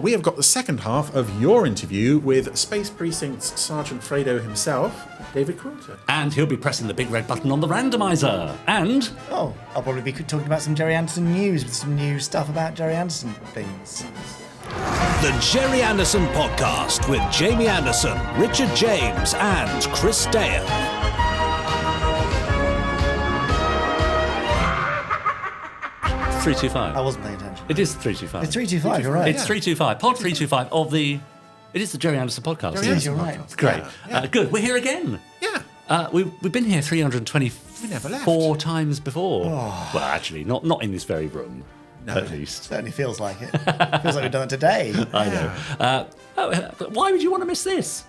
We have got the second half of your interview with Space Precinct's Sergeant Fredo himself, David Quilter. And he'll be pressing the big red button on the randomiser. And... I'll probably be talking about some Gerry Anderson news with some new stuff about Gerry Anderson things. The Gerry Anderson Podcast with Jamie Anderson, Richard James and Chris Dale. .325. I wasn't paying attention. It is .325. It's 325, you're right. It's .325. Pod 325 of the... It is the Gerry Anderson Podcast. Gerry Yes, Anderson you're right. podcast. Great. Yeah. Good. We're here again. Yeah. We've been here 324 We never times before. Well, actually, not in this very room, at least. Certainly feels like it. Feels like we've done it today. I know. Why would you want to miss this?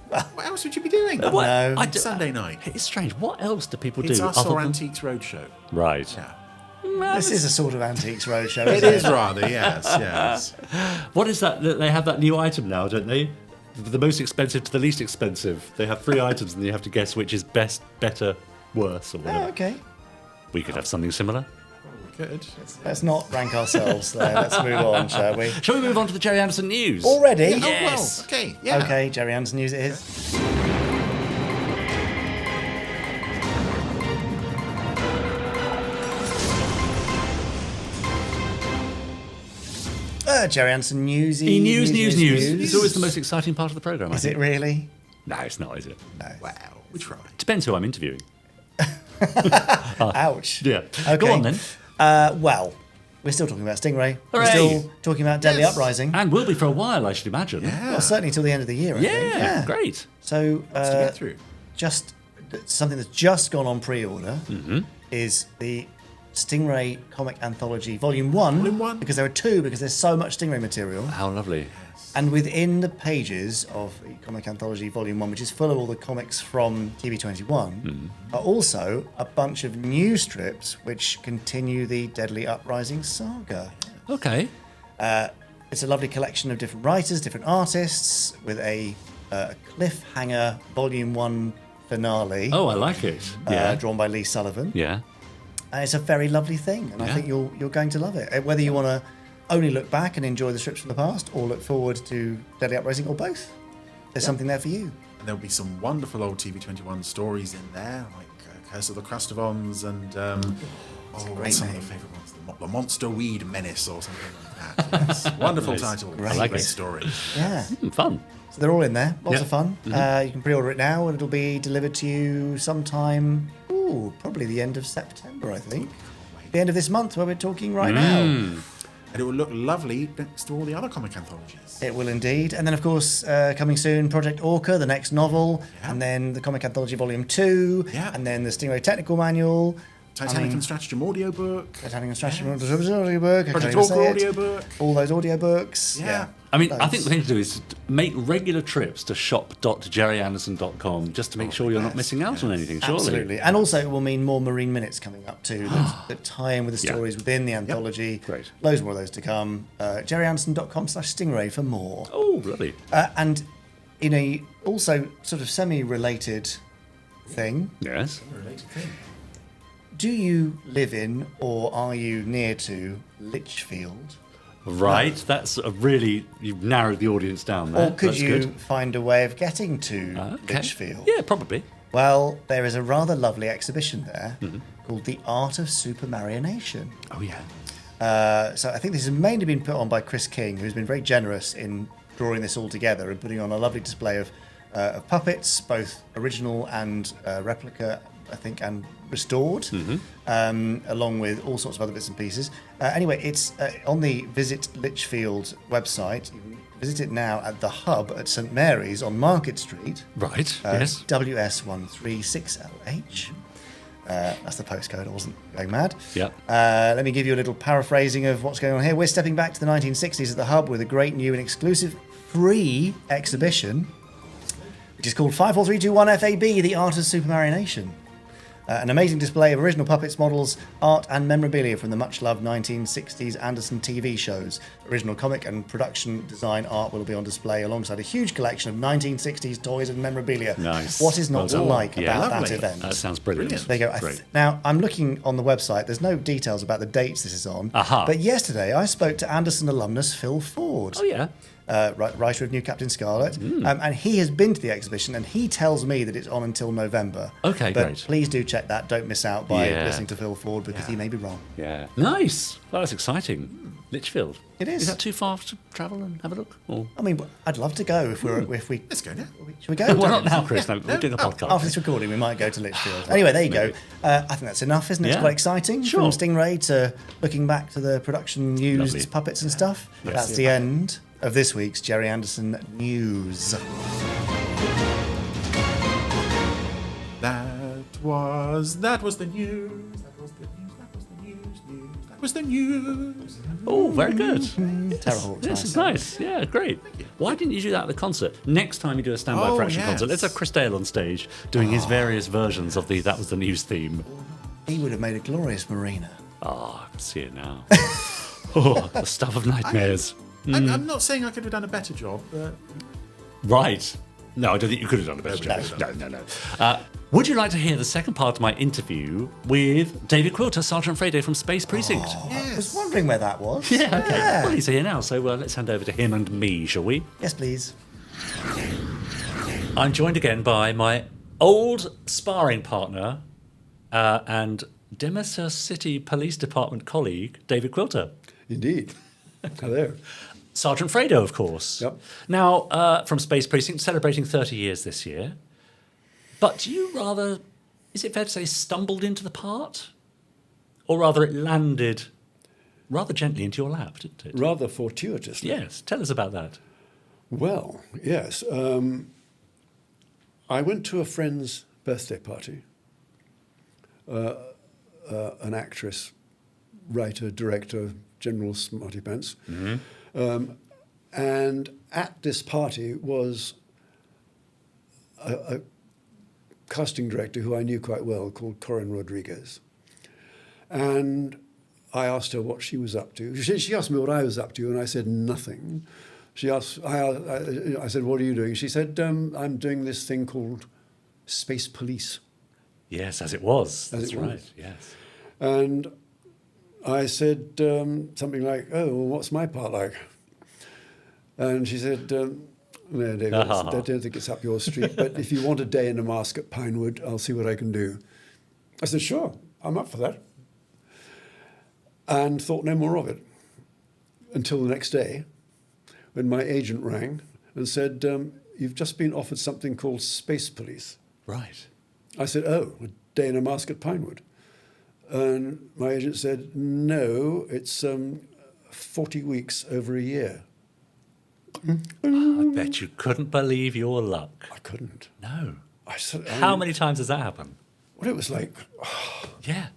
What else would you be doing? No. Sunday night. It's strange. What else do people It's do? us other or than- Antiques Roadshow. Right. Yeah. This is a sort of Antiques Roadshow, It isn't is rather, yes. What is that? They have that new item now, don't they? The most expensive to the least expensive. They have 3 items and you have to guess which is best, better, worse, or whatever. Oh, okay. We could have something similar. Good. Let's not rank ourselves there. Let's move on, shall we? Shall we move on to the Gerry Anderson news? Already? Yes. Oh, well, okay, yeah. Okay, Gerry Anderson news it is. Gerry Anderson news. News. It's always the most exciting part of the programme. Is it really? No, it's not, is it? No. Wow, we try. Depends who I'm interviewing. Ouch. Yeah. Okay. Go on then. Well, we're still talking about Stingray. We're Hooray. still talking about Deadly Yes. Uprising. And will be for a while, I should imagine. Well, certainly till the end of the year, I think. Yeah, great. So, Lots to get through. just something that's just gone on pre-order Mm-hmm. is the Stingray Comic Anthology Volume 1. Volume 1. Because there are 2, because there's so much Stingray material. How lovely. And within the pages of the Comic Anthology Volume 1, which is full of all the comics from TV21, are also a bunch of new strips which continue the Deadly Uprising saga. Okay. It's a lovely collection of different writers, different artists, with a cliffhanger Volume 1 finale. Oh, I like it. Yeah. Drawn by Lee Sullivan. Yeah. And it's a very lovely thing, and I Yeah. think you're going to love it. Whether you want to only look back and enjoy the strips from the past, or look forward to Deadly Uprising, or both, there's something there for you. And there'll be some wonderful old TV21 stories in there, like Curse of the Crustovons and great some name. of the favourite ones, the Monster Weed Menace or something like that. Yes. Wonderful title, like great it. story. Yeah, Fun. so they're all in there. Lots Yeah. of fun. You can pre-order it now, and it'll be delivered to you sometime. Probably the end of September, I think. The end of this month, where we're talking right now. And it will look lovely next to all the other comic anthologies. It will indeed. And then, of course, coming soon, Project Orca, the next novel, and then the Comic Anthology Volume 2, and then the Stingray Technical Manual, Titanic and Stratagem audiobook. Titanic and Stratagem audiobook, Project Orca audiobook. all those audiobooks. Yeah. I mean, I Loads. think the thing to do is make regular trips to shop.gerryanderson.com just to make sure you're not missing out on anything, surely. Absolutely. And also it will mean more Marine Minutes coming up too that tie in with the Yeah. stories within the anthology. Great. Loads more of those to come. gerryanderson.com/Stingray for more. Oh, lovely. And in a also sort of semi-related thing, Yes. do you live in or are you near to Lichfield? Right, that's a really, you've narrowed the audience down there. Or could That's you good. find a way of getting to Okay. Lichfield? Yeah, probably. Well, there is a rather lovely exhibition there Mm-hmm. called The Art of Supermarionation. Oh, yeah. So I think this has mainly been put on by Chris King, who's been very generous in drawing this all together and putting on a lovely display of puppets, both original and replica, I think, and restored, along with all sorts of other bits and pieces. Anyway, it's on the Visit Lichfield website. You can visit it now at the Hub at St Mary's on Market Street. Right, yes. WS136LH. That's the postcode. I wasn't going mad. Yeah. Let me give you a little paraphrasing of what's going on here. We're stepping back to the 1960s at the Hub with a great new and exclusive free exhibition, which is called 54321 FAB, The Art of Supermarionation. An amazing display of original puppets, models, art and memorabilia from the much-loved 1960s Anderson TV shows. Original comic and production design art will be on display alongside a huge collection of 1960s toys and memorabilia. Nice. What is not to like about that Lovely. event? That sounds brilliant. There you go. Great. Now, I'm looking on the website. There's no details about the dates this is on. Aha. But yesterday, I spoke to Anderson alumnus Phil Ford. Oh, yeah. Writer of New Captain Scarlet, and he has been to the exhibition, and he tells me that it's on until November. Okay, but great. Please do check that. Don't miss out by Yeah. listening to Phil Ford because he may be wrong. Yeah. Nice. Well, that's exciting. Lichfield. It is. Is that too far to travel and have a look? Or? I mean, I'd love to go if we. Let's go now. Should we go? Well, not now, Chris. No, we're doing a podcast. After this recording, we might go to Lichfield. Anyway, there you go. I think that's enough, isn't it? It's Yeah. quite exciting. Sure. From Stingray to looking back to the production used Lovely. puppets and stuff. Yes. That's the end of this week's Gerry Anderson News. That was the news. That was the news. Oh, very good. Terrible. This is nice. Yeah, great. Why didn't you do that at the concert? Next time you do a standby Oh, fraction yes. concert, let's have Chris Dale on stage doing his various versions of the That Was the News theme. He would have made a glorious Marina. Oh, I can see it now. Oh, the stuff of nightmares. I'm not saying I could have done a better job, but Right. No, I don't think you could have done a better job. No. Would you like to hear the second part of my interview with David Quilter, Sergeant Fredo from Space Precinct? I was wondering where that was. Yeah, okay. Well, he's here now, so let's hand over to him and me, shall we? Yes, please. I'm joined again by my old sparring partner and Demeter City Police Department colleague, David Quilter. Indeed. Hello. Sergeant Fredo, of course. Yep. Now, from Space Precinct, celebrating 30 years this year. But you rather, is it fair to say, stumbled into the part? Or rather, it landed rather gently into your lap, didn't it? Rather fortuitously. Yes. Tell us about that. Well, yes. I went to a friend's birthday party. An actress, writer, director, general smarty pants. And at this party was a casting director who I knew quite well called Corinne Rodriguez. And I asked her what she was up to. She asked me what I was up to, and I said nothing. She asked, I said, what are you doing? She said, I'm doing this thing called Space Police. Yes, as it was. As That's it right, was. yes. And I said something like, oh, well, what's my part like? And she said, no, David, I don't think it's up your street, but if you want a day in a mask at Pinewood, I'll see what I can do. I said, sure, I'm up for that. And thought no more of it until the next day when my agent rang and said, you've just been offered something called Space Police. Right. I said, oh, a day in a mask at Pinewood. And my agent said, no, it's 40 weeks over a year. I bet you couldn't believe your luck. I couldn't. No. I said, How many times has that happened? Well, it was like, Yeah.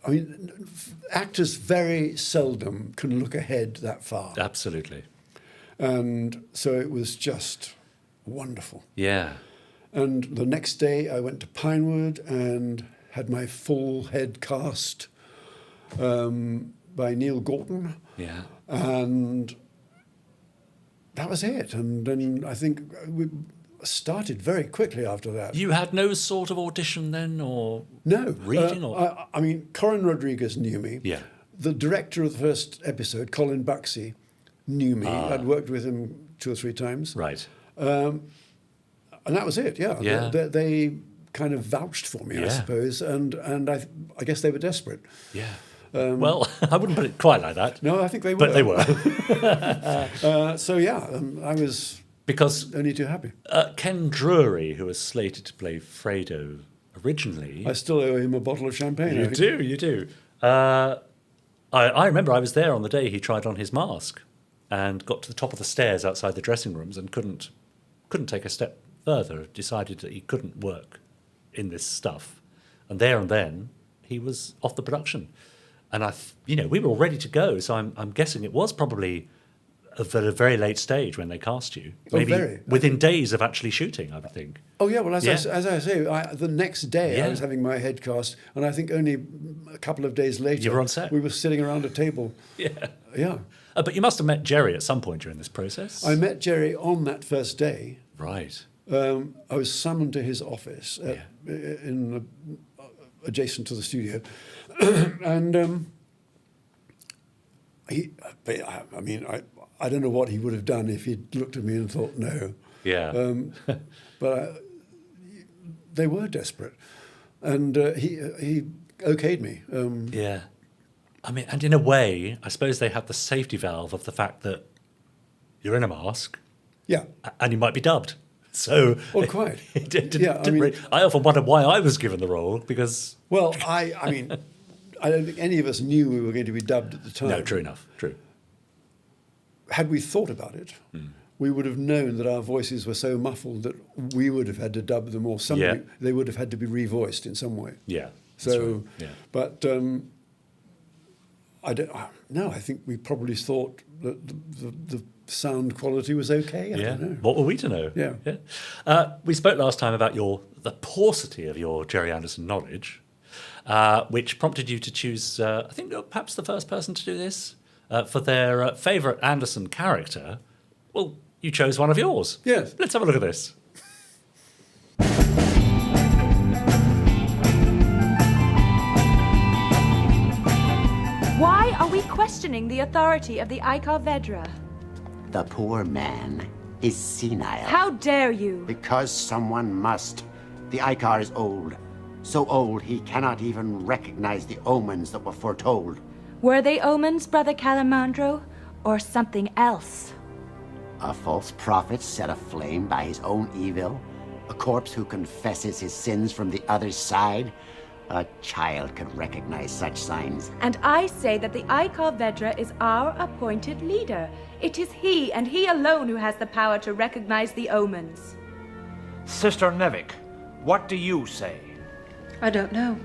I mean, actors very seldom can look ahead that far. Absolutely. And so it was just wonderful. Yeah. And the next day I went to Pinewood and had my full head cast by Neil Gorton. Yeah. And that was it. And then I think we started very quickly after that. You had no sort of audition then, or No. reading? Or I mean, Corinne Rodriguez knew me. Yeah. The director of the first episode, Colin Buxey, knew me. I'd worked with him 2 or 3 times. Right. And that was it, yeah. Yeah. They kind of vouched for me, I Yeah. suppose. And I guess they were desperate. Yeah. Well, I wouldn't put it quite like that. No, I think they were. But they were. So, yeah, I was Because only too happy. Ken Drury, who was slated to play Fredo originally... I still owe him a bottle of champagne. I think. You do. I remember I was there on the day he tried on his mask and got to the top of the stairs outside the dressing rooms and couldn't take a step further, decided that he couldn't work in this stuff. And there and then, he was off the production. And we were all ready to go, so I'm guessing it was probably at a very late stage when they cast you. Oh, Maybe very. within days of actually shooting, I would think. Oh yeah, well as Yeah. I say, the next day Yeah. I was having my head cast, and I think only a couple of days later You were on set. we were sitting around a table. Yeah. Yeah, But you must have met Gerry at some point during this process. I met Gerry on that first day. Right. I was summoned to his office adjacent to the studio, and I don't know what he would have done if he'd looked at me and thought no. Yeah. But they were desperate, and he okayed me. Yeah. I mean, and in a way, I suppose they had the safety valve of the fact that you're in a mask Yeah, and you might be dubbed. So, well, quite. Yeah, I mean, I often wondered why I was given the role because. well, I mean, I don't think any of us knew we were going to be dubbed at the time. No, true enough. True. Had we thought about it, we would have known that our voices were so muffled that we would have had to dub them, or somebody, Yeah. they would have had to be revoiced in some way. Yeah. that's So, right, yeah. but I think we probably thought that the sound quality was okay. I don't know. What were we to know? Yeah. We spoke last time about the paucity of your Gerry Anderson knowledge, which prompted you to choose, I think you're perhaps the first person to do this, for their favourite Anderson character. Well, you chose one of yours. Yes. Let's have a look at this. Why are we questioning the authority of the Icar Vedra? The poor man is senile. How dare you? Because someone must. The Icar is old. So old he cannot even recognize the omens that were foretold. Were they omens, Brother Calamandro, or something else? A false prophet set aflame by his own evil. A corpse who confesses his sins from the other side. A child could recognize such signs. And I say that the Icar Vedra is our appointed leader. It is he, and he alone, who has the power to recognize the omens. Sister Nevik, what do you say? I don't know.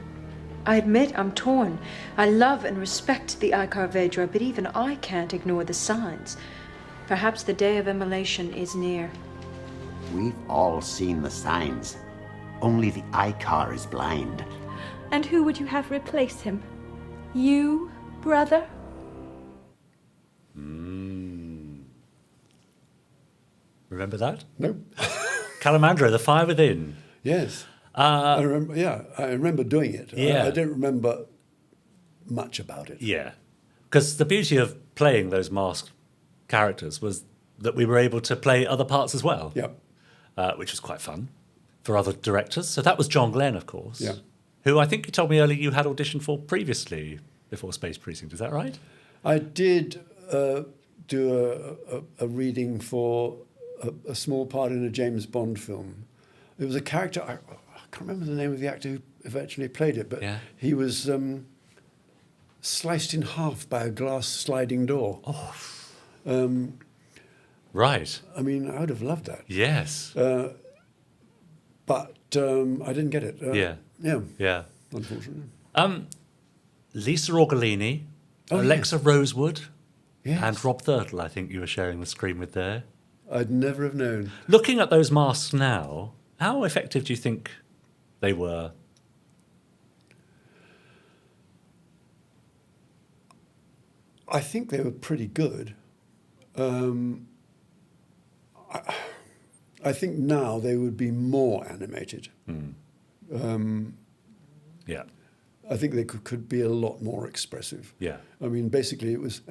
I admit I'm torn. I love and respect the Icar Vedra, but even I can't ignore the signs. Perhaps the day of immolation is near. We've all seen the signs. Only the Icar is blind. And who would you have replace him? You, brother? Remember that? No. Calamandro, the fire within. Yes. I remember. Yeah, I remember doing it. Yeah. I don't remember much about it. Yeah. Because the beauty of playing those masked characters was that we were able to play other parts as well. Yeah. Which was quite fun for other directors. So that was John Glenn, of course. Yeah. Who I think you told me earlier you had auditioned for previously before Space Precinct. Is that right? I did do a reading for a small part in a James Bond film. It was a character, I can't remember the name of the actor who eventually played it, but Yeah. he was sliced in half by a glass sliding door. Right. I mean, I would have loved that. Yes. But I didn't get it. Yeah. Yeah, Yeah. unfortunately. Lisa Orgolini, Oh, Alexa Rosewood, Yes. and Rob Thurtle, I think you were sharing the screen with there. I'd never have known. Looking at those masks now, how effective do you think they were? I think they were pretty good. I think now they would be more animated. Yeah. I think they could be a lot more expressive. Yeah. I mean, basically, it was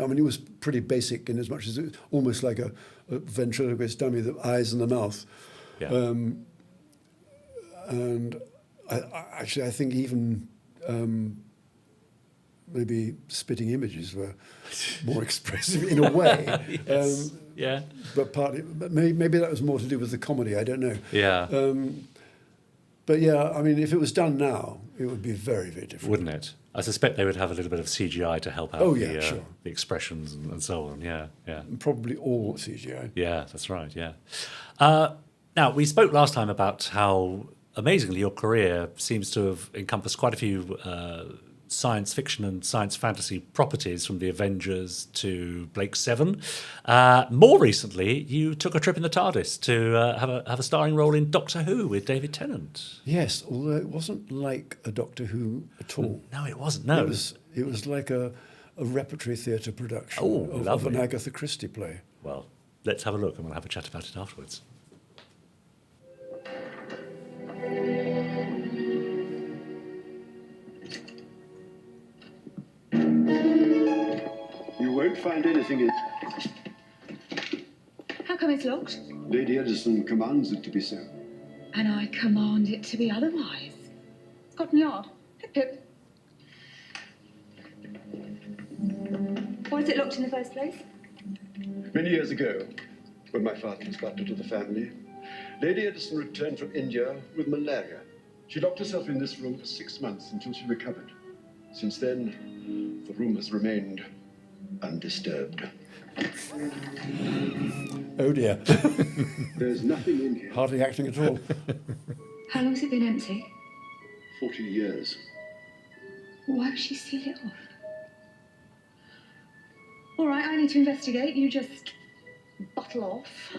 pretty basic in as much as it was almost like a ventriloquist dummy, the eyes and the mouth. Yeah. And I think even maybe spitting images were more expressive in a way. Yes. Yeah. But maybe that was more to do with the comedy. I don't know. Yeah. But yeah, I mean, if it was done now, it would be very, very different. Wouldn't it? I suspect they would have a little bit of CGI to help out Oh, yeah, sure. the expressions and so on. Yeah, yeah. And probably all CGI. Yeah, that's right, yeah. Now, we spoke last time about how, amazingly, your career seems to have encompassed quite a few science fiction and science fantasy properties, from the Avengers to Blake Seven. More recently, you took a trip in the TARDIS to have a starring role in Doctor Who with David Tennant. Yes, although it wasn't like a Doctor Who at all. No, it wasn't. No, it was like a repertory theatre production of an Agatha Christie play. Well, let's have a look and we'll have a chat about it afterwards. You won't find anything in... How come it's locked? Lady Edison commands it to be so. And I command it to be otherwise. Scotland Yard. Hip hip. Why is it locked in the first place? Many years ago, when my father was butler to the family, Lady Edison returned from India with malaria. She locked herself in this room for 6 months until she recovered. Since then, the room has remained undisturbed. Oh dear. There's nothing in here. Hardly acting at all. How long's it been empty? 40 years. Why would she seal it off? All right, I need to investigate. You just bottle off.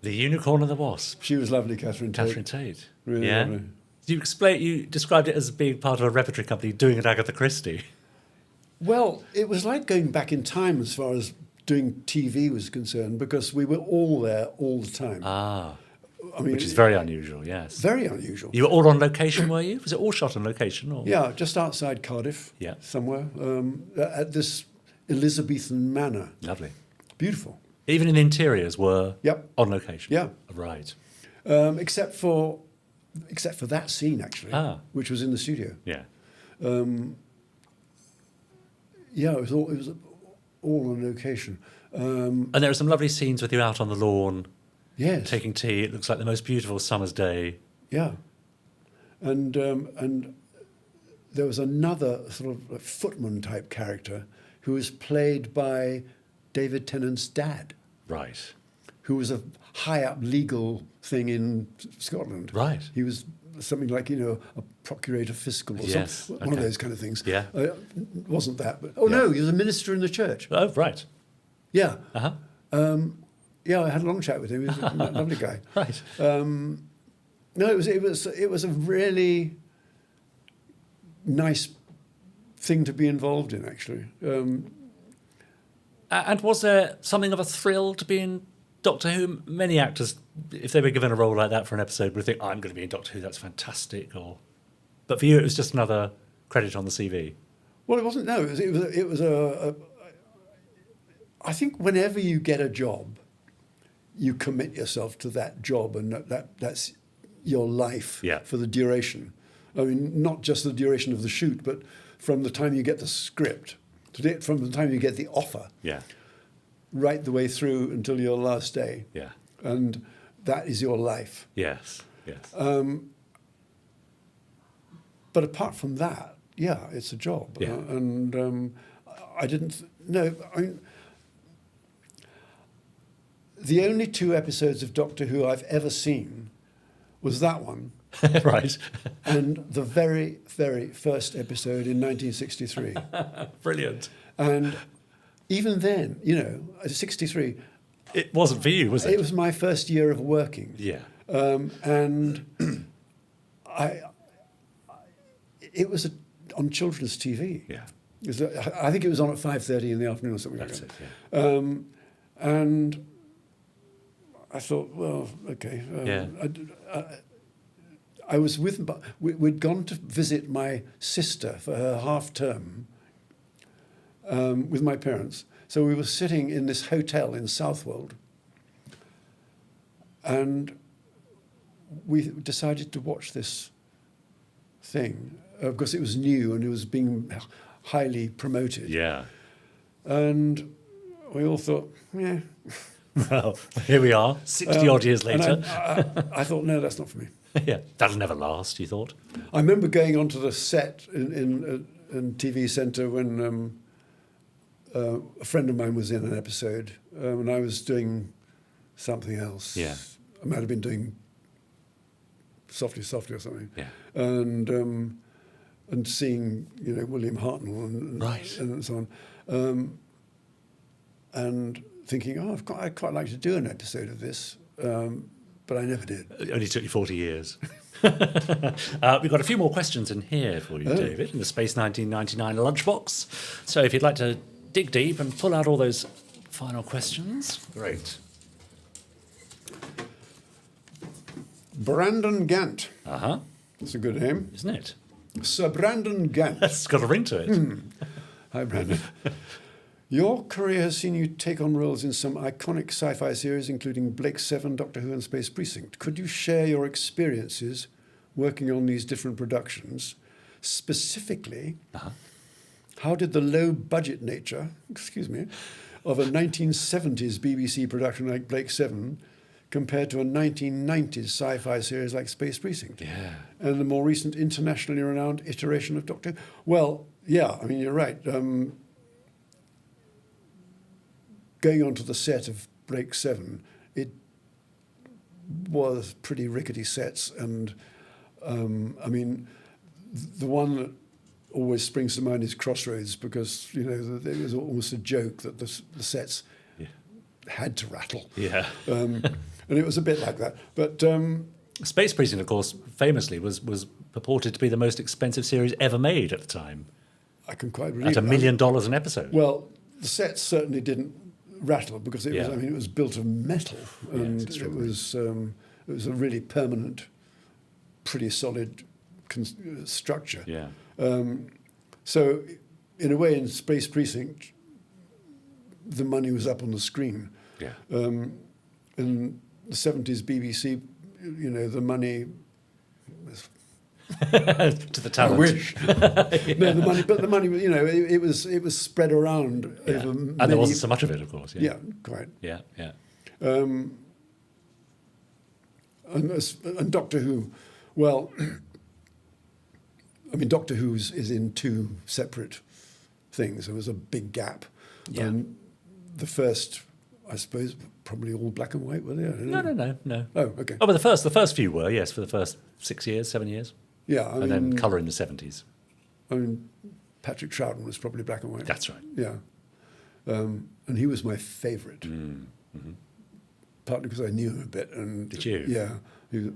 The Unicorn and the Wasp. She was lovely, Catherine Tate. Catherine Tate. Really yeah. lovely. You described it as being part of a repertory company doing an Agatha Christie. Well, it was like going back in time as far as doing TV was concerned, because we were all there all the time. Ah. I mean, which is very unusual, yes. Very unusual. You were all on location, were you? Was it all shot on location? Or? Yeah, just outside Cardiff, somewhere, at this Elizabethan manor. Lovely. Beautiful. Even in interiors were on location? Yeah. Right. Except for that scene, actually, which was in the studio. Yeah. It was all on location. And there are some lovely scenes with you out on the lawn. Yes. Taking tea. It looks like the most beautiful summer's day. Yeah. And there was another sort of footman type character who was played by David Tennant's dad. Right. Who was a high up legal thing in Scotland. Right. He was something like, a procurator fiscal or one of those kind of things. Yeah. Wasn't that, but no, he was a minister in the church. Oh, right. Yeah. Uh-huh. I had a long chat with him. He was a lovely guy. Right. No, it was a really nice thing to be involved in, actually. And was there something of a thrill to be in Doctor Who? Many actors, if they were given a role like that for an episode, would think, I'm going to be in Doctor Who, that's fantastic. But for you, it was just another credit on the CV. Well, it wasn't. No, it was a I think whenever you get a job, you commit yourself to that job, and that's your life for the duration. I mean, not just the duration of the shoot, but from the time you get the script, from the time you get the offer, right the way through until your last day. Yeah. And that is your life. Yes, yes. But apart from that, it's a job. Yeah. And I didn't... No, I mean... The only 2 episodes of Doctor Who I've ever seen was that one. Right. And the very, very first episode in 1963. Brilliant. And even then, 63... It wasn't for you, was it? It was my first year of working. Yeah. And it was on children's TV. Yeah. I think it was on at 5:30 in the afternoon or something like that. That's it, yeah. And I thought, well, okay. I was we'd gone to visit my sister for her half term with my parents. So we were sitting in this hotel in Southwold, and we decided to watch this thing because it was new and it was being highly promoted. Yeah. And we all thought, yeah. Well, here we are, 60-odd years later. I thought, no, that's not for me. Yeah, that'll never last, you thought? I remember going onto the set in TV Centre when a friend of mine was in an episode and I was doing something else. Yeah. I might have been doing Softly, Softly or something. Yeah. And seeing, William Hartnell and so on. And thinking, I'd quite like to do an episode of this, but I never did. It only took you 40 years. We've got a few more questions in here for you, David, in the Space 1999 lunchbox. So if you'd like to dig deep and pull out all those final questions, great. Brandon Gant. Uh-huh. That's a good name. Isn't it? Sir Brandon Gant. It's got a ring to it. Hi, Brandon. Your career has seen you take on roles in some iconic sci-fi series, including Blake 7, Doctor Who, and Space Precinct. Could you share your experiences working on these different productions? Specifically, how did the low-budget nature, of a 1970s BBC production like Blake 7 compare to a 1990s sci-fi series like Space Precinct? Yeah. And the more recent internationally renowned iteration of Doctor Who? Well, yeah, I mean, you're right. Going onto the set of Blake 7, it was pretty rickety sets. And, the one that always springs to mind is Crossroads, because, there was almost a joke that the sets had to rattle. Yeah. And it was a bit like that. But Space Precinct, of course, famously was purported to be the most expensive series ever made at the time. I can quite believe at $1 million an episode. Well, the sets certainly didn't rattle because it was. I mean, it was built of metal, and it was a really permanent, pretty solid structure. Yeah. So, in a way, in Space Precinct, the money was up on the screen. Yeah. In the 70s BBC, the money was to the talent. I wish. No, the money, it was spread around over many, and there wasn't so much of it, of course. Yeah, quite. Yeah, yeah. And Doctor Who, well, I mean, Doctor Who is in two separate things. There was a big gap. Yeah. The first, I suppose, probably all black and white, were they? No. Oh, okay. Oh, but the first few were, yes, for the first 7 years. Yeah, and then colour in the 70s. I mean, Patrick Troughton was probably black and white. That's right. Yeah. And he was my favourite. Mm-hmm. Partly because I knew him a bit. And did you? Yeah. He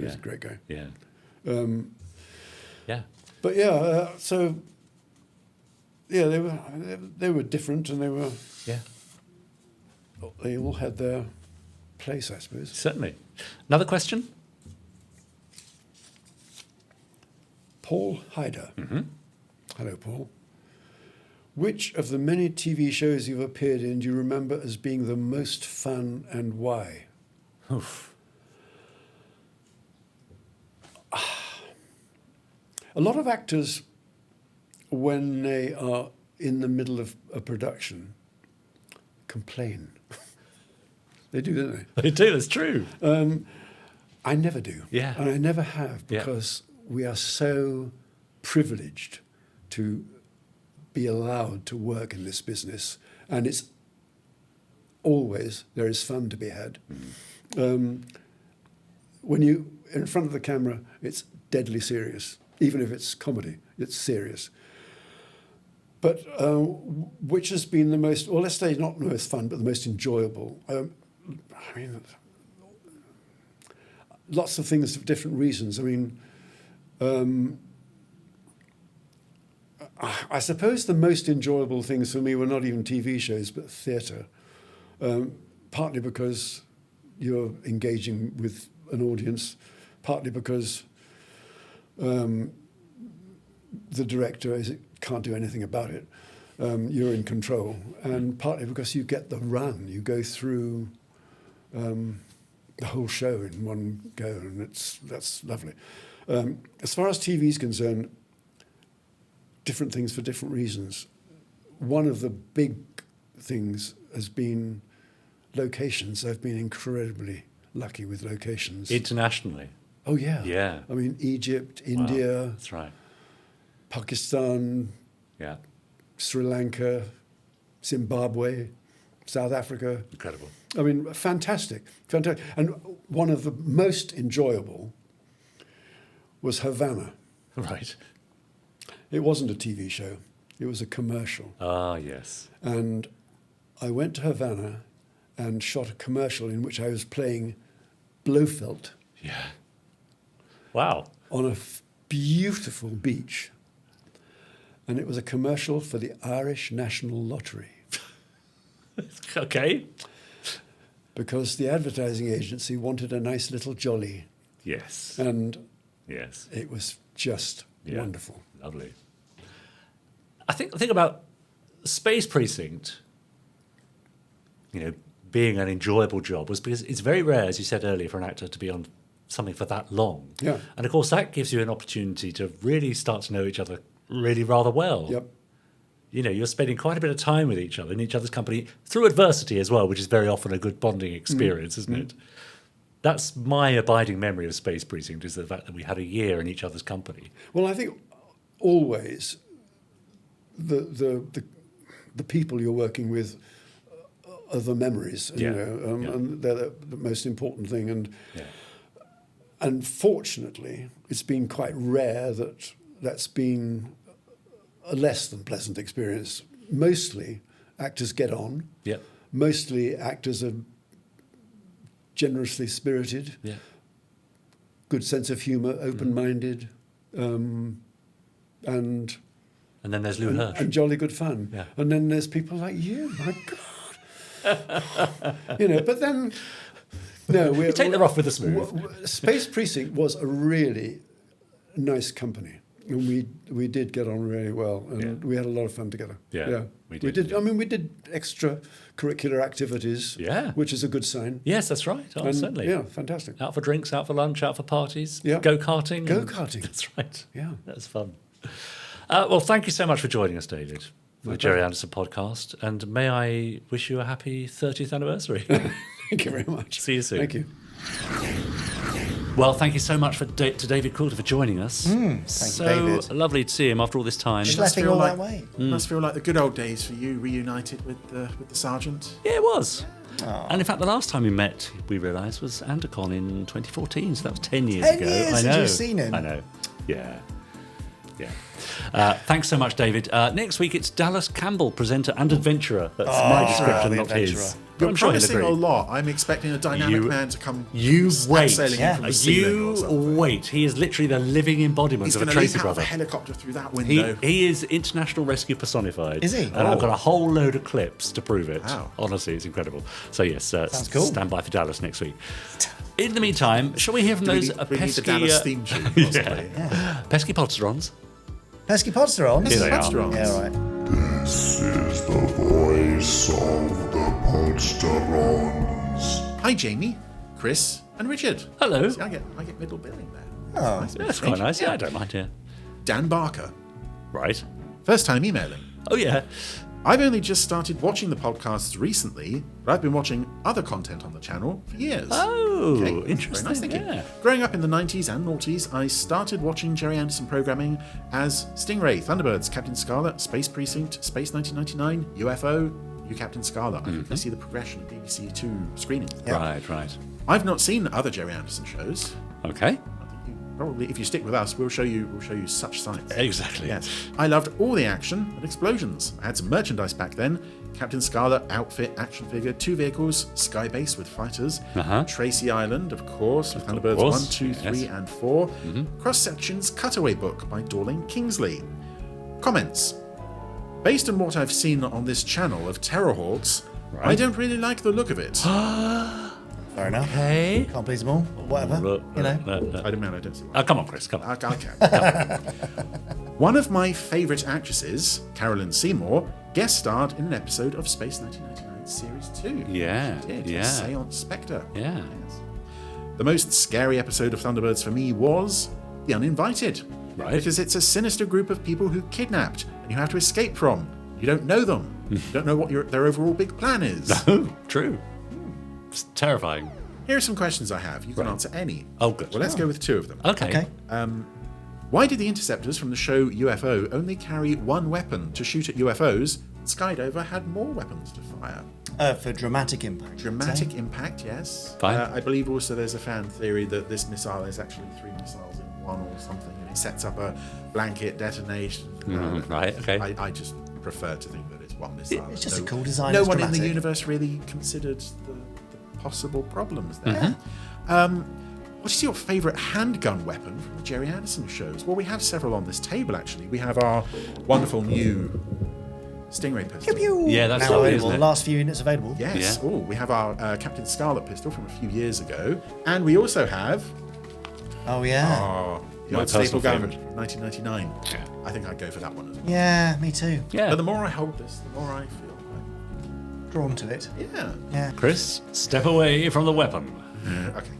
was a great guy. Yeah. Yeah. But yeah, so yeah, they were different, and they were they all had their place, I suppose. Certainly. Another question. Paul Hyder. Mm-hmm. Hello, Paul. Which of the many TV shows you've appeared in do you remember as being the most fun, and why? Oof. A lot of actors, when they are in the middle of a production, complain. They do, don't they? They do, that's true. I never do. Yeah. And I never have, because we are so privileged to be allowed to work in this business. And it's always, there is fun to be had. When you in front of the camera, it's deadly serious. Even if it's comedy, it's serious. But which has been the most, well, let's say not the most fun, but the most enjoyable? I mean, lots of things for different reasons. I mean, I suppose the most enjoyable things for me were not even TV shows, but theatre. Partly because you're engaging with an audience, partly because the director can't do anything about it. You're in control, and partly because you get the run. You go through the whole show in one go, and that's lovely. As far as TV is concerned, different things for different reasons. One of the big things has been locations. I've been incredibly lucky with locations. Internationally? Oh, yeah. Yeah. I mean, Egypt, India. Wow, that's right. Pakistan. Yeah. Sri Lanka, Zimbabwe, South Africa. Incredible. I mean, fantastic. And one of the most enjoyable was Havana. Right. It wasn't a TV show. It was a commercial. Ah, yes. And I went to Havana and shot a commercial in which I was playing Blofeld. Yeah. Wow. On a beautiful beach. And it was a commercial for the Irish National Lottery. Okay. Because the advertising agency wanted a nice little jolly. Yes. And yes, it was just wonderful. Lovely. I think about Space Precinct, being an enjoyable job was because it's very rare, as you said earlier, for an actor to be on something for that long. Yeah. And of course, that gives you an opportunity to really start to know each other really rather well. Yep. You're spending quite a bit of time with each other in each other's company through adversity as well, which is very often a good bonding experience, isn't it? That's my abiding memory of Space Precinct, is the fact that we had a year in each other's company. Well, I think always the people you're working with are the memories, and they're the most important thing. And fortunately, it's been quite rare that's been a less than pleasant experience. Mostly, actors get on. Yeah. Mostly, actors are generously spirited. Yeah. Good sense of humour, open-minded, and then there's Lou Hirsch. And jolly good fun. Yeah. And then there's people like you. My God. But then, no, you take the rough with the smooth. Space Precinct was a really nice company. And we did get on really well, and we had a lot of fun together. Yeah, we did. I mean, we did extra curricular activities. Yeah, which is a good sign. Yes, that's right. Oh, certainly. Yeah, fantastic. Out for drinks, out for lunch, out for parties. Yeah, go-karting. Go-karting. That's right. Yeah, that's fun. Well, thank you so much for joining us, David, for the Gerry Anderson Podcast, and may I wish you a happy 30th anniversary. Thank you very much. See you soon. Thank you. Well, thank you so much to David Quilter for joining us. Thank you, David. So lovely to see him after all this time. Schlepping all that way. Must feel like the good old days for you, reunited with the Sergeant. Yeah, it was. Oh. And in fact, the last time we met, we realised, was Andercon in 2014, so that was 10 years 10 ago. years I know. since you've seen him. I know. Yeah. Thanks so much, David. Next week, it's Dallas Campbell, presenter and adventurer. That's my description, not his. You're I'm sure he'll promising agree. a lot. I'm expecting a dynamic man to come. You wait. Sailing in from the ceiling or something. Wait. He is literally the living embodiment He's of a going to Tracy leap out of brother. a helicopter through that window. He is international rescue personified. Is he? And I've got a whole load of clips to prove it. Wow. Honestly, it's incredible. So yes, Sounds cool. Stand by for Dallas next week. In the meantime, shall we hear from those we need the pesky... Dallas theme tune, possibly. Pesky Podsterons? Pesky Podsterons? Here they are. Podsterons. Yeah, right. This is the voice of the Podsterons. Hi, Jamie, Chris, and Richard. Hello. See, I get middle billing there. Oh, Nice. That's quite nice. Yeah, I don't mind, yeah. Dan Barker. Right. First time emailing. Oh, yeah. I've only just started watching the podcasts recently, but I've been watching other content on the channel for years. Oh, Okay, interesting. Very nice, thank you. Yeah. Growing up in the 90s and noughties, I started watching Gerry Anderson programming as Stingray, Thunderbirds, Captain Scarlet, Space Precinct, Space 1999, UFO, You Captain Scarlet. I see the progression of BBC Two screenings. Yeah. Right. I've not seen other Gerry Anderson shows. Okay. I think probably, if you stick with us, we'll show you such sights. Exactly. Yes. I loved all the action and explosions. I had some merchandise back then. Captain Scarlet, outfit, action figure, 2 vehicles, Sky Base with fighters, Tracy Island, of course, with Thunderbirds 1, 2, 3, and 4, Cross Sections Cutaway Book by Dorling Kingsley. Comments. Based on what I've seen on this channel of Terrorhawks, I don't really like the look of it. Fair enough. Hey. Can't please them all. Whatever. No. I don't see why. Come on, Chris, come on. Okay. One of my favourite actresses, Carolyn Seymour, guest starred in an episode of Space 1999 Series 2. Yeah, She did, yeah. Seance Spectre. Yeah. Yes. The most scary episode of Thunderbirds for me was The Uninvited. Right. Because it's a sinister group of people who kidnapped and you have to escape from. You don't know them. You don't know what their overall big plan is. Oh, true. It's terrifying. Here are some questions I have. You can answer any. Oh, good. Well, let's go with 2 of them. Okay. Why did the interceptors from the show UFO only carry 1 weapon to shoot at UFOs? Skydiver had more weapons to fire. For dramatic impact. Dramatic impact, yes. Fine. I believe also there's a fan theory that this missile is actually 3 missiles in one or something, and it sets up a blanket detonation. Right, okay. I just prefer to think that it's one missile. It's just a cool design. No it's one in the dramatic. universe really considered the possible problems there. What is your favourite handgun weapon from the Gerry Anderson shows? Well, we have several on this table, actually. We have our wonderful new Stingray pistol. Pew, pew. Yeah, that's now lovely, available. isn't it? Last few units available. Yes. Yeah. Oh, we have our Captain Scarlet pistol from a few years ago. And we also have Oh yeah. the My old staple personal gun favourite. from 1999. Yeah. I think I'd go for that one as well. Yeah, me too. Yeah. But the more I hold this, the more I feel Drawn to it. yeah. Yeah. Chris, step away from the weapon. Okay.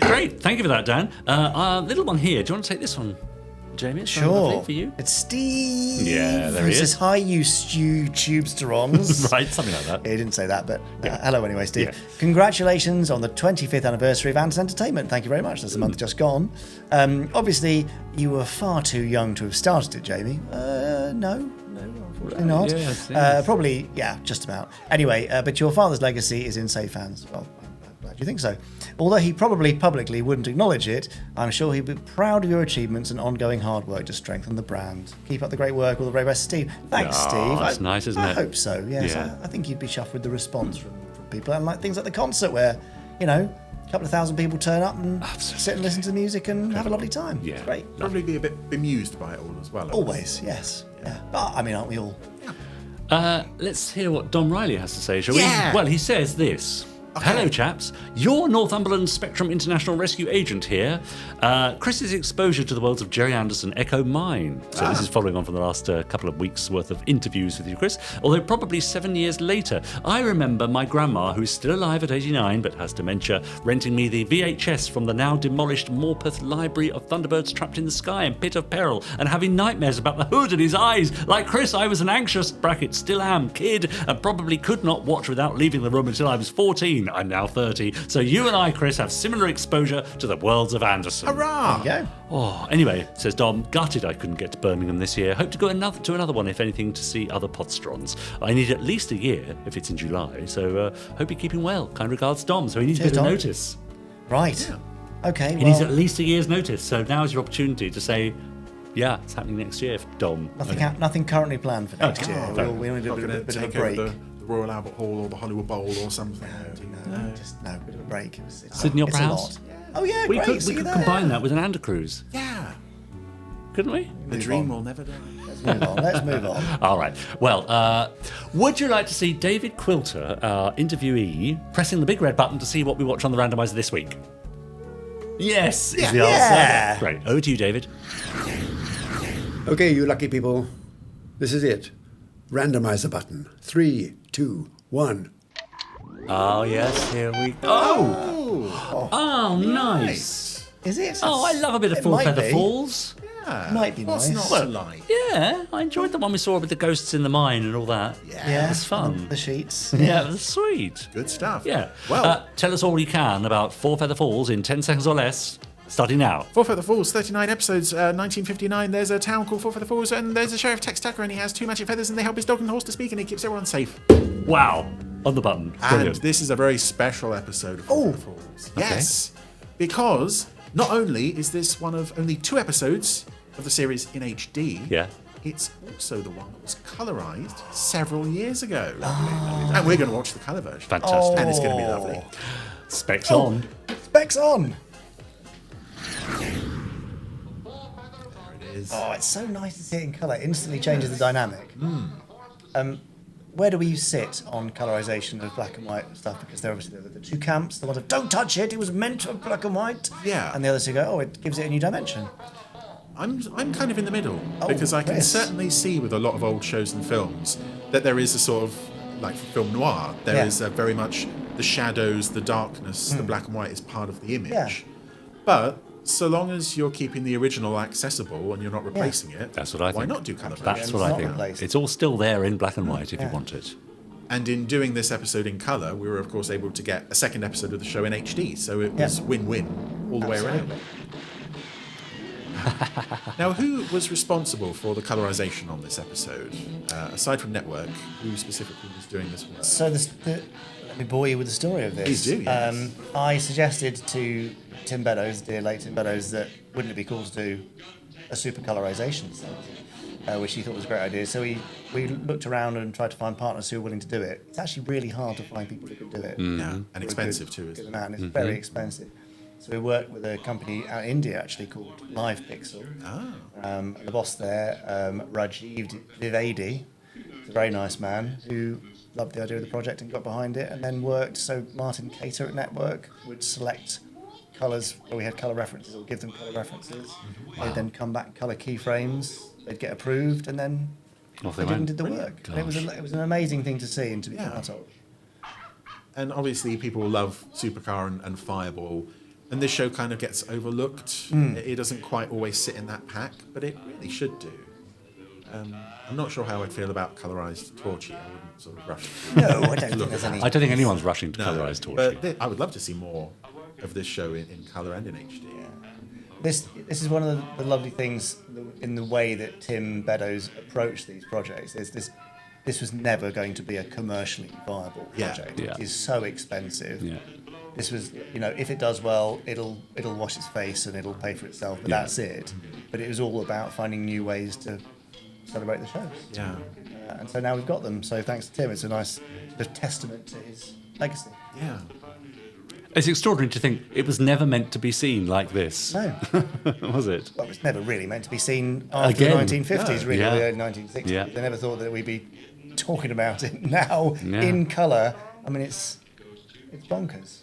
Great, thank you for that, Dan. Our little one here, do you want to take this one, Jamie? It's Sure. for you. It's Steve. Yeah, there he says, is. hi, you tubes-terons. Right, something like that. Yeah, he didn't say that, but hello anyway, Steve. Yeah. Congratulations on the 25th anniversary of Anderson Entertainment. Thank you very much. That's a month just gone. Obviously, you were far too young to have started it, Jamie. No, unfortunately not. Yes. Probably, yeah, just about. Anyway, but your father's legacy is in safe hands. Well, I'm glad you think so. Although he probably publicly wouldn't acknowledge it, I'm sure he'd be proud of your achievements and ongoing hard work to strengthen the brand. Keep up the great work. All the very best, Steve. Thanks, Steve. That's nice, isn't I it? hope so, yes. Yeah. I think you'd be chuffed with the response from people. And like things like the concert where, you know, a couple of thousand people turn up and sit and listen to the music and have a lovely time. Yeah. It's great. Probably be a bit bemused by it all as well. Always, yes. Yeah. But, I mean, aren't we all? Let's hear what Dom Riley has to say, shall Yeah. we? Well, he says this. Okay. Hello, chaps. Your Northumberland Spectrum International Rescue Agent here. Chris's exposure to the worlds of Gerry Anderson echo mine. So this is following on from the last couple of weeks' worth of interviews with you, Chris. Although probably 7 years later, I remember my grandma, who's still alive at 89 but has dementia, renting me the VHS from the now demolished Morpeth Library of Thunderbirds Trapped in the Sky and Pit of Peril, and having nightmares about the hood and his eyes. Like Chris, I was an anxious, still am, kid, and probably could not watch without leaving the room until I was 14. I'm now 30. So you and I, Chris, have similar exposure to the worlds of Anderson. Hurrah! There you go. Oh, anyway, says Dom, gutted I couldn't get to Birmingham this year. Hope to go to another one, if anything, to see other Podsterons. I need at least a year, if it's in July, so hope you're keeping well. Kind regards, Dom. So he needs a Cheers, bit of Dom. notice. Right. Okay, He needs well, at least a year's notice, so now's your opportunity to say, yeah, it's happening next year, Dom. nothing currently planned for next Okay. year. Oh, We need a Not bit going of to a take break. over the Royal Albert Hall or the Hollywood Bowl or something. No, a bit of a break. It's Sydney it's Opera a House? lot. Oh, yeah, We great. could, see we you could there. combine that with an Andacruise, Yeah. couldn't we? The dream will never die. Let's move on. All right. Well, would you like to see David Quilter, our interviewee, pressing the big red button to see what we watch on the Randomiser this week? Yes, is the answer. Yeah. Great. Over to you, David. Okay, you lucky people. This is it. Randomizer button. 3, 2, 1. Oh, yes, here we go. Oh, nice. Is it? Oh, I love a bit of It Full might Feather be. Falls. Might be What's nice. not to like? Yeah, I enjoyed the one we saw with the ghosts in the mine and all that. Yeah, it was fun. The sheets. Yeah, it was sweet. Good stuff. Yeah. Well, Tell us all you can about Four Feather Falls in 10 seconds or less, starting now. Four Feather Falls, 39 episodes, 1959. There's a town called Four Feather Falls, and there's a Sheriff Tex Tucker, and he has 2 magic feathers, and they help his dog and horse to speak, and he keeps everyone safe. Wow. On the button. And Brilliant. this is a very special episode of Four Feather Falls. Yes, because not only is this one of only 2 episodes of the series in HD, Yeah. it's also the one that was colorized several years ago. And we're going to watch the color version. Fantastic. And it's going to be lovely. Specs on. Specs on. There it is. Oh, it's so nice to see it in colour. It instantly changes the dynamic. Where do we sit on colorization of black and white stuff? Because there are obviously the 2 camps. The ones of don't touch it, it was meant for black and white. Yeah. And the others who go, oh, it gives it a new dimension. I'm kind of in the middle Oh, because I can Chris. certainly see with a lot of old shows and films that there is a sort of, like for film noir, there is a very much the shadows, the darkness, the black and white is part of the image. Yeah. But so long as you're keeping the original accessible and you're not replacing it, That's what I think. why not do colour That's versions? what I not think. replaced. It's all still there in black and white if you want it. And in doing this episode in colour, we were of course able to get a second episode of the show in HD, so it was win-win all the way around. Now, who was responsible for the colorization on this episode? Aside from Network, who specifically was doing this work? So let me bore you with the story of this. Please do, yes. I suggested to Tim Beddoes, dear late Tim Beddoes, that wouldn't it be cool to do a super colorization set, which he thought was a great idea. So we looked around and tried to find partners who were willing to do it. It's actually really hard to find people who could do it. Yeah, and expensive too, isn't it? And it's very expensive. So we worked with a company out in India actually called Live Pixel. The boss there, Rajiv Dwivedi, is a very nice man who loved the idea of the project and got behind it, and then worked. So Martin Cater at Network would select colours where we had colour references, or give them colour references. They'd then come back colour keyframes. They'd get approved, and then they did the work. And it was an amazing thing to see and to be part of. And obviously, people love Supercar and Fireball. And this show kind of gets overlooked. It doesn't quite always sit in that pack, but it really should do. I'm not sure how I'd feel about colorized Torchy. I wouldn't sort of rush to No, I don't think there's any. I don't think anyone's rushing to colorize Torchy. But I would love to see more of this show in color and in HD. Yeah. This is one of the lovely things in the way that Tim Beddoes approached these projects. Is this was never going to be a commercially viable project. It is so expensive. Yeah. This was, if it does well, it'll wash its face and it'll pay for itself. But that's it. But it was all about finding new ways to celebrate the shows. Yeah. And so now we've got them. So thanks to Tim, it's a nice testament to his legacy. Yeah. It's extraordinary to think it was never meant to be seen like this. No. Was it? Well, it was never really meant to be seen after the 1950s, really, the early 1960s. Yeah. They never thought that we'd be talking about it now in colour. I mean, it's bonkers.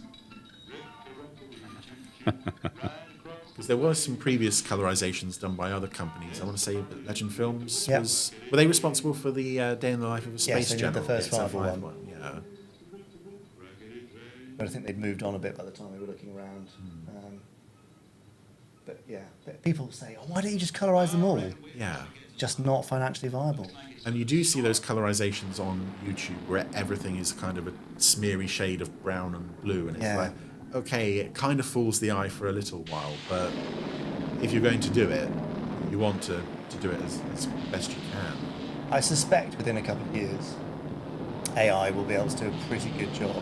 Because there were some previous colorizations done by other companies. I want to say Legend Films were they responsible for the Day in the Life of a Space they General? did the first Fireball one. Yeah. But I think they'd moved on a bit by the time we were looking around. But people say, why don't you just colorize them all? Yeah. It's just not financially viable. And you do see those colorizations on YouTube where everything is kind of a smeary shade of brown and blue, and it's like, okay, it kind of fools the eye for a little while, but if you're going to do it, you want to do it as best you can. I suspect within a couple of years, AI will be able to do a pretty good job.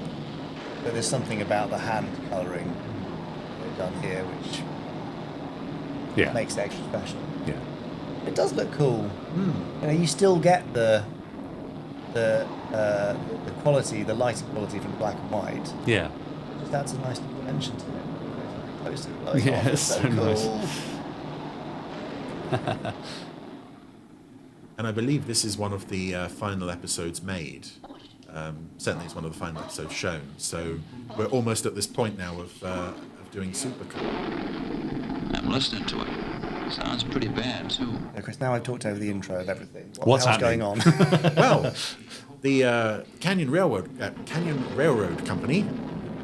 But there's something about the hand colouring they've done here which makes it extra special. Yeah. It does look cool. You still get the quality, the lighting quality from black and white. Yeah. That's a nice dimension to it. Close to it. It's so nice. And I believe this is one of the final episodes made. Certainly it's one of the final episodes shown. So we're almost at this point now of doing Supercar. I'm listening to it. Sounds pretty bad, too. Chris, now I've talked over the intro of everything. What's going on? Well, the Canyon Railroad Company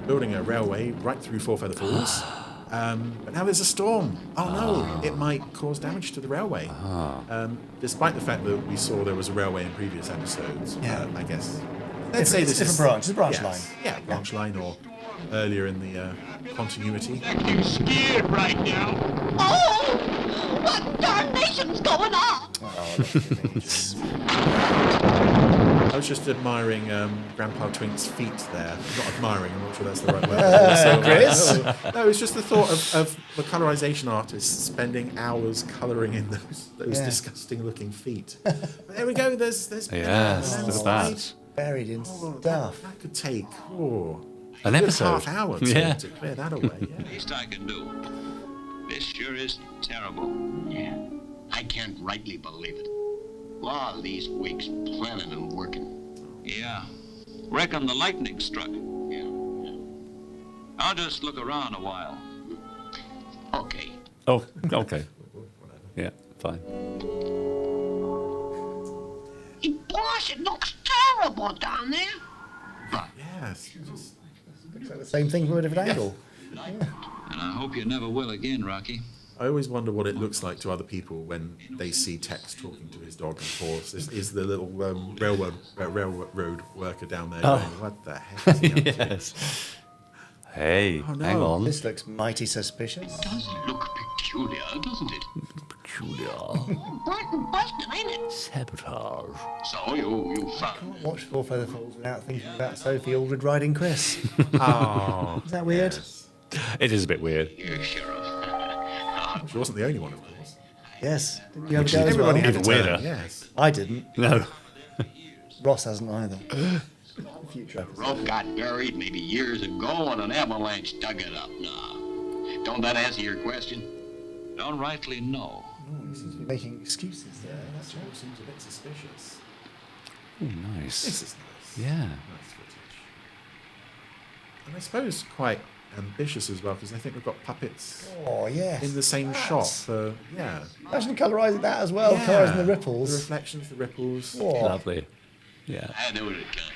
building a railway right through Four Feather Falls. But now there's a storm. Oh no, it might cause damage to the railway. Despite the fact that we saw there was a railway in previous episodes, I guess. Let's say this is a branch line. Yeah, branch line, or earlier in the continuity. I'm scared right now. Oh, what darnation's going on? I was just admiring Grandpa Twink's feet there. Not admiring, I'm not sure that's the right word. Chris? No, it's just the thought of the colorization artists spending hours coloring in those disgusting looking feet. But there we go, there's there's that. Buried in stuff. That could take an episode. Half hour to clear that away. Yeah. Least I can do. This sure is terrible. Yeah, I can't rightly believe it. All these weeks planning and working. Yeah. Reckon the lightning struck. Yeah. I'll just look around a while. Okay. Oh, okay. Yeah, fine. Boss, it looks terrible down there. But yes, looks like the same thing from a different angle. And I hope you never will again, Rocky. I always wonder what it looks like to other people when they see Tex talking to his dog and horse. Is the little railroad worker down there going, what the heck is he up to? Yes. Hey, hang on. This looks mighty suspicious. It does look peculiar, doesn't it? Peculiar. Burnt and busted, ain't it? Sabotage. So you found... Can't watch Four Feather Falls without thinking about Sophie Aldred riding Chris. Oh. Is that weird? It is a bit weird. Here, Sheriff. I'm He wasn't the only one, of course. Yes. Didn't you have a go as well? Everybody had a Weirder. turn, yes. I didn't. No. Ross hasn't either. The rope got buried maybe years ago and an avalanche dug it up. No. Don't that answer your question? Don't rightly know. He seems to be making excuses there. That all seems a bit suspicious. Oh, nice. This is nice. Yeah. Nice footage. And I suppose quite ambitious as well, because I think we've got puppets yes. in the same shot. For, Imagine colorising that as well, colorising the ripples. The reflections, the ripples. Lovely. Yeah. I know it coming.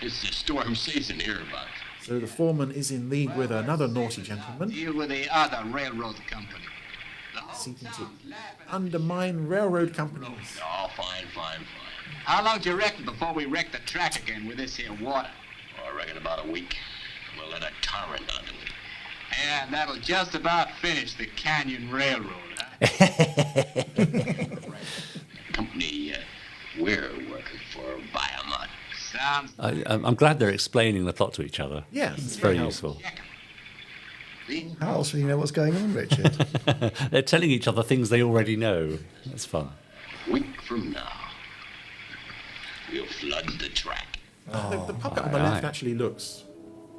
It's the storm season hereabouts. So the foreman is in league with another naughty gentleman. Deal with the other railroad company. Seeking to undermine railroad companies. Oh, fine. How long do you reckon before we wreck the track again with this here water? Oh, I reckon about a week. We'll let a torrent onto it. And that'll just about finish the Canyon Railroad, huh? Company we're working for Biomont. Sounds... I'm glad they're explaining the plot to each other. Yes. It's very useful. How else will you know what's going on, Richard? They're telling each other things they already know. That's fun. A week from now, we'll flood the track. The puppet on the left actually looks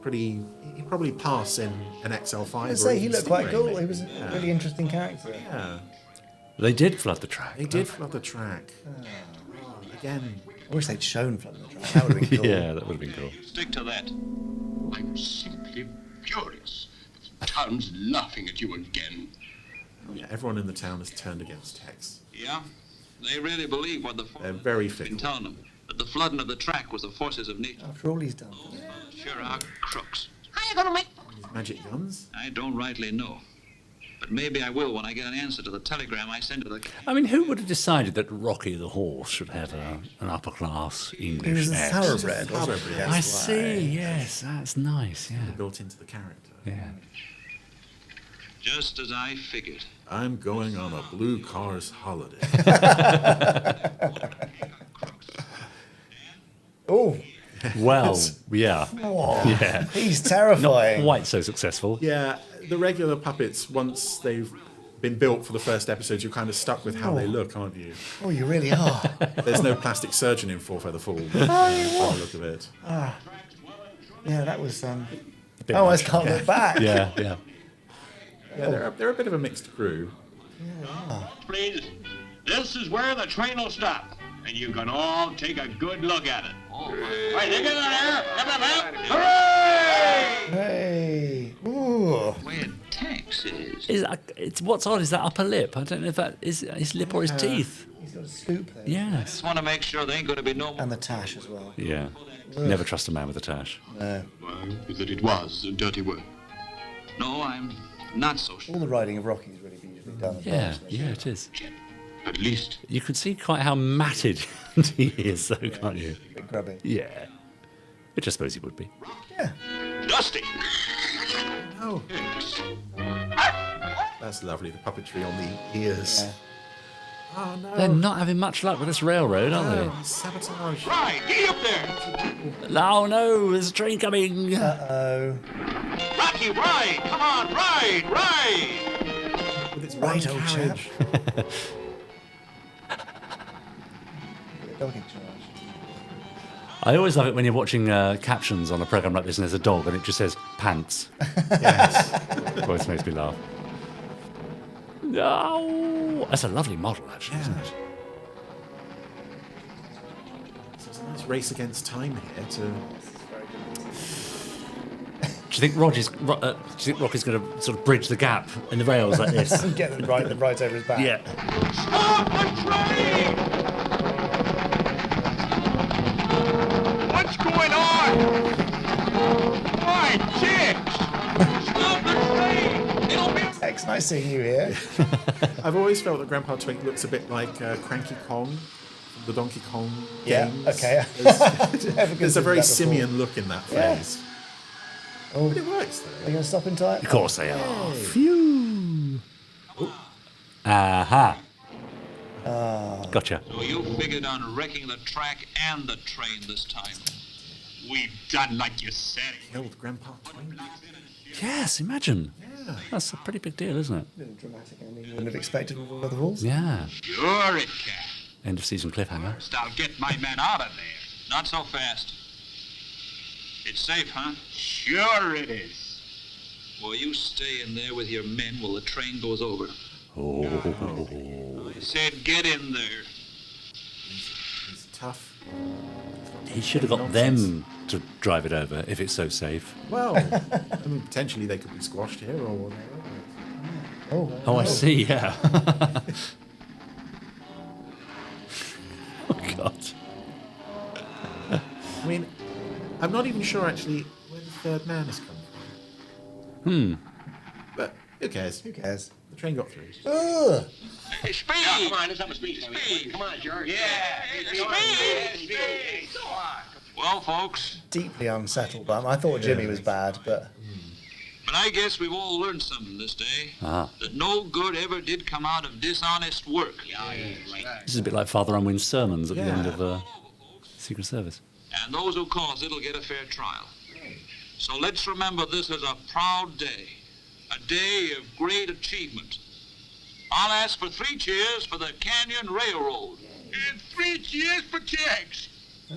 pretty... He'd probably pass in an XL5. I'd say he looked quite Stingray, cool. maybe. He was a really interesting character. Yeah. They did flood the track. They did flood the track. Again. I wish they'd shown flooding the track. That would have been cool. Yeah, that would have been cool. Stick to that. I'm simply furious. The town's laughing at you again. Yeah, everyone in the town has turned against Tex. Yeah? They really believe what the They're very been fickle. telling them. That the flooding of the track was the forces of nature. After all he's done. Sure are crooks. How you gonna make... His magic guns? I don't rightly know. But maybe I will when I get an answer to the telegram I send to the... I mean, who would have decided that Rocky the horse should have an upper-class English He was a accent? thoroughbred, wasn't he? I see, yes, that's nice, yeah. Built into the character. Yeah. Just as I figured. I'm going on a blue cars holiday. Oh. Well, yeah. Oh, yeah. He's terrifying. Not quite so successful. Yeah, the regular puppets, once they've been built for the first episodes, you're kind of stuck with how they look, aren't you? Oh, you really are. There's no plastic surgeon in Four Feather Fall. By the look of it. Yeah, that was... I bit almost much. can't look back. Yeah. Yeah, they're a bit of a mixed crew. Please, this is where the train will stop. And you can all take a good look at it. Right, they get there. Hooray! Hey. Ooh. Where Tex is. It's what's odd is that upper lip. I don't know if that is his lip or his teeth. He's got a scoop there. Yes. Just want to make sure there ain't going to be no... And the tash as well. Yeah. Never trust a man with a tash. No. Well, that it was a dirty word. No, I'm not so sure. All the writing of Rocky is really beautifully done. as well, Yeah, isn't it? yeah, it is. At least. You can see quite how matted he is, though, can't you? A bit grubby. Yeah. Which I suppose he would be. Yeah. Dusty. Oh. That's lovely, the puppetry on the ears. Yeah. Oh, no. They're not having much luck with this railroad, are No, sabotage. Right, get up there. they? Oh, no, there's a train coming. Uh-oh. Rocky, ride. Come on, ride. With its Right, one old carriage. chap. Dog in charge. I always love it when you're watching captions on a programme like this and there's a dog and it just says pants. Yes. Always makes me laugh. No, that's a lovely model, actually, isn't it? So it's a nice race against time here to... Do you think Rocky's going to sort of bridge the gap in the rails like this? Get them right over his back. Yeah. Stop the train! What's going on? My chicks! Stop the train! It'll be... Tex, nice seeing you here. I've always felt that Grandpa Twink looks a bit like Cranky Kong from the Donkey Kong games. Okay. There's a very simian look in that Yeah. phrase. Oh, But it works, though. are you going to stop in time? Of course they are. Phew. Aha. Gotcha. So you figured on wrecking the track and the train this time. We've done like you said. Killed Grandpa Twink. Yes, imagine. That's a pretty big deal, isn't it? A little dramatic ending you wouldn't have expected with All of the Halls. Yeah. Sure it can. End of season cliffhanger. First, I'll get my men out of there. Not so fast. It's safe, huh? Sure it is. Well, you stay in there with your men while the train goes over. Oh. I said get in there. He's tough. He should have got them to drive it over if it's so safe. Well, I mean, potentially they could be squashed here or whatever. Oh, I see, yeah. Oh, God. I mean, I'm not even sure actually where the third man has come from. But who cares? Who cares? The train got through. Ugh. Hey, speed! Yeah, come on, let's have a speed. Come on, George. Speed! Come on. Well, folks, Deeply unsettled. But I thought Jimmy was bad, but But I guess we've all learned something this day. Ah. That no good ever did come out of dishonest work. This is a bit like Father Unwin's sermons at the end Yeah. of Secret Service. And those who cause it'll get a fair trial. So let's remember this as a proud day. A day of great achievement. I'll ask for 3 cheers for the Canyon Railroad. And 3 cheers for Tex.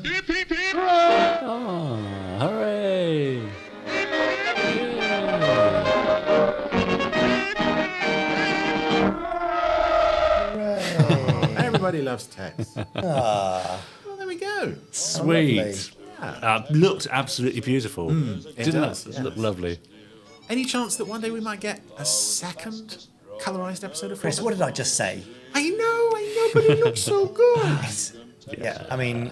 Hip, hip, hip! Oh, hooray! Everybody loves Tex. Well, there we go. Sweet. Looked absolutely beautiful. It Didn't does, it? yes. Looked lovely. Any chance that one day we might get a second colorized episode of Chris, what did I just say? I know, but it looks so good. Yeah, I mean,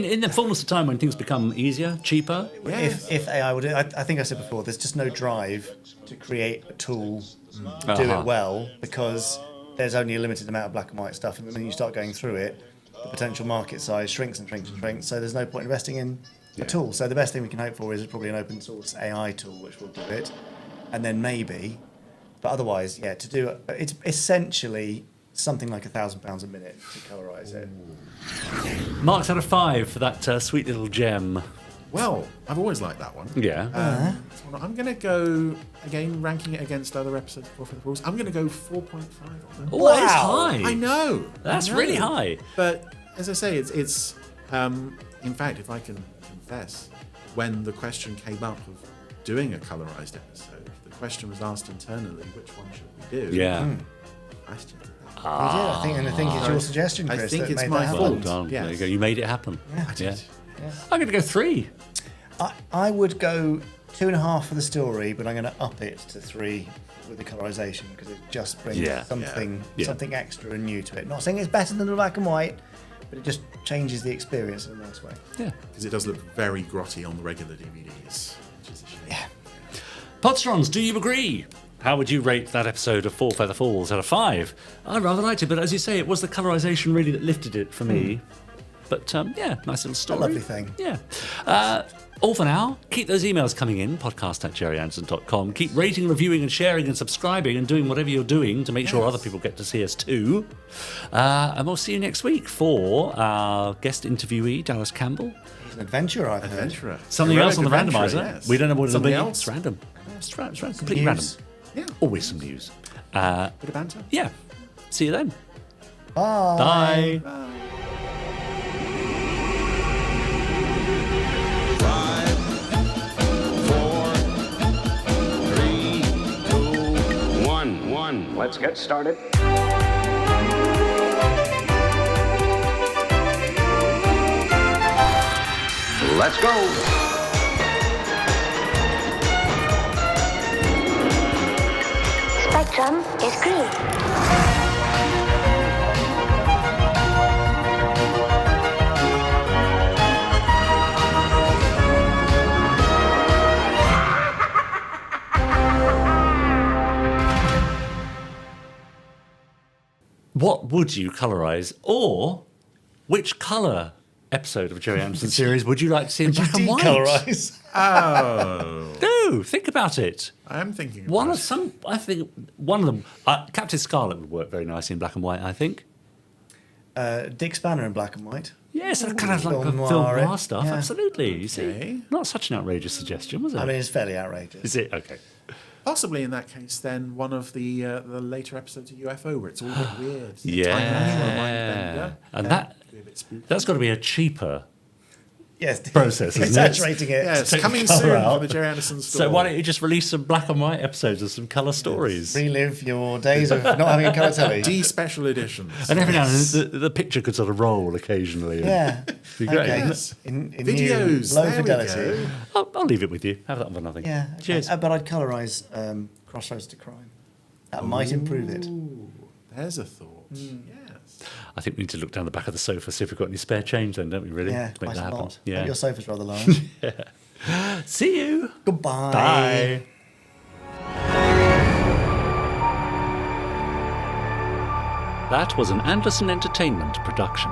in the fullness of time when things become easier, cheaper. if AI would do it, I think I said before, there's just no drive to create a tool to do it well because there's only a limited amount of black and white stuff, and when you start going through it, the potential market size shrinks and shrinks and shrinks, so there's no point investing in a tool. So the best thing we can hope for is probably an open source AI tool which will do it, and then maybe, but otherwise, yeah, to do it, it's essentially something like £1,000 a minute to colorize it. Marks out of 5 for that sweet little gem. Well, I've always liked that one. Yeah. So I'm going to go, again, ranking it against other episodes of War for the Rules. I'm going to go 4.5 on them. Oh, that is high. I know. That's I know. really high. But as I say, it's in fact, if I can confess, when the question came up of doing a colorized episode, the question was asked internally, which one should we do? Yeah. I suggested that. You did, I think, and I think it's your suggestion, Chris. I think that it's made my that happen. Well fault. done. Yes. There you go. You made it happen. I did. I'm going to go 3. I would go 2.5 for the story, but I'm going to up it to 3 with the colorization because it just brings something extra and new to it. Not saying it's better than the black and white, but it just changes the experience in a nice way. Yeah. Because it does look very grotty on the regular DVDs, which is a shame. Yeah. Podsterons, do you agree? How would you rate that episode of Four Feather Falls out of 5? I rather liked it, but as you say, it was the colorization really that lifted it for me. But yeah, nice little story. A lovely thing. Yeah. All for now. Keep those emails coming in, podcast@gerryanderson.com. Keep rating, reviewing and sharing and subscribing and doing whatever you're doing to make sure other people get to see us too. And we'll see you next week for our guest interviewee, Dallas Campbell. He's an adventurer, I've heard. Adventurer. Something else on the Heroic randomizer. adventurer, yes. We don't know what it'll Something be. else? It's random. It's random. Completely random. News. Yeah. Always some news. Bit of banter. Yeah. See you then. Bye. Bye. Let's get started. Let's go. Spectrum is green. What would you colorize, or which color episode of Gerry Anderson series would you like to see in black and white? Decolorize. Oh. No, think about it. I am thinking about One of them. Captain Scarlet would work very nicely in black and white. I think. Dick Spanner in black and white. Yes, that kind of like Film the film noir, noir stuff. yeah. Absolutely. You see, Okay. not such an outrageous suggestion, was it? I mean, it's fairly outrageous. Is it okay? Possibly in that case, then one of the later episodes of UFO where it's all a bit weird. Yeah. Time machine or mind bender. And Yeah. that's got to be a cheaper Yes, process, isn't exaggerating it. Yeah, it's Take coming the colour soon out. for the Gerry Anderson store. So why don't you just release some black and white episodes of some colour stories? Relive your days of not having a colour telly. D-special editions. And every now and then the picture could sort of roll occasionally. Yeah. Be great. Okay. Wouldn't it? In Videos. Low There we fidelity. go. I'll leave it with you. Have that one for nothing. Yeah. Okay. Cheers. But I'd colorise Crossroads to Crime. That might improve it. Ooh, there's a thought. Yes. I think we need to look down the back of the sofa, see if we've got any spare change then, don't we, really? Yeah, to make quite that a happen. lot. Yeah. Your sofa's rather large. See you. Goodbye. Bye. That was an Anderson Entertainment production.